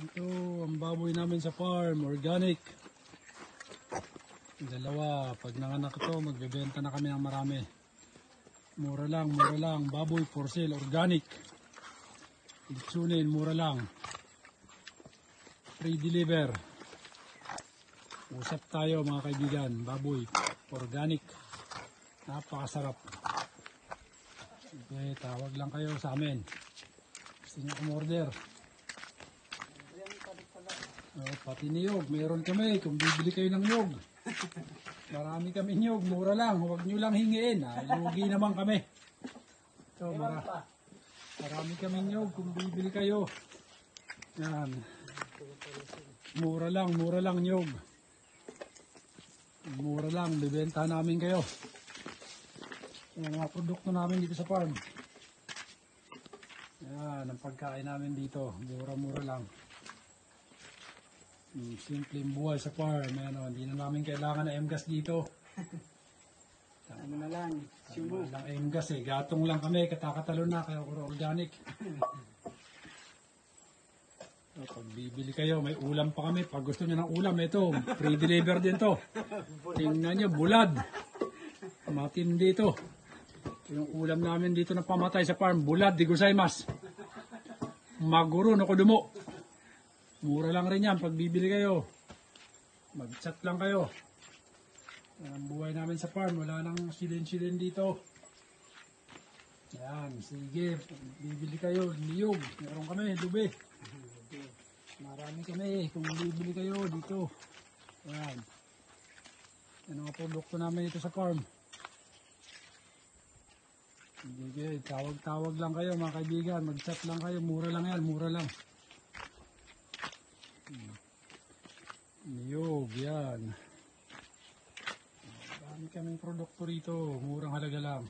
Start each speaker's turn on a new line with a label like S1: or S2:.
S1: Ito ang baboy namin sa farm, organic. Dalawa, pag nanganak ito, magbebenta na kami ng marami. Mura lang, baboy for sale, organic. Litsunin, mura lang. Free deliver. Usap tayo mga kaibigan, baboy, organic. Napakasarap. Okay, tawag lang kayo sa amin. Gusto nyo umorder. Pati niyog, meron kami kung bibili kayo ng niyog. Marami kami niyog, mura lang. Huwag nyo lang hingiin. Lugi naman kami. Ito, marami kami niyog kung bibili kayo. Yan. Mura lang niyog. Mura lang, bibenta namin kayo. Yung mga produkto namin dito sa farm. Yan, ang pagkain namin dito. Mura-mura lang. Simpleng buhay sa farm. Ano, hindi na namin kailangan na M-gas dito.
S2: Ano na lang, sumo.
S1: Walang M-gas eh. Gatong lang kami. Katakatalo na. Kaya puro organic. So, pag bibili kayo, may ulam pa kami. Pag gusto nyo ng ulam, ito. Free deliver din to. Tingnan nyo, bulad. Matindi ito. Yung ulam namin dito na pamatay sa farm. Bulad, di gozaimasu. Maguro, no kodumo. Mura lang rin yan pag bibili kayo. Mag-chat lang kayo. Yan ang buhay namin sa farm. Wala nang silin-silin dito. Yan, sige. Bibili kayo. Niyog. Meron kami, lubi. Marami kami. Kung bibili kayo dito. Yan. Yan ang produkto namin dito sa farm. Sige, tawag-tawag lang kayo mga kaibigan. Mag-chat lang kayo. Mura lang yan. Mura lang. Niyog, yan. Marami kaming produkto rito, murang halaga lang.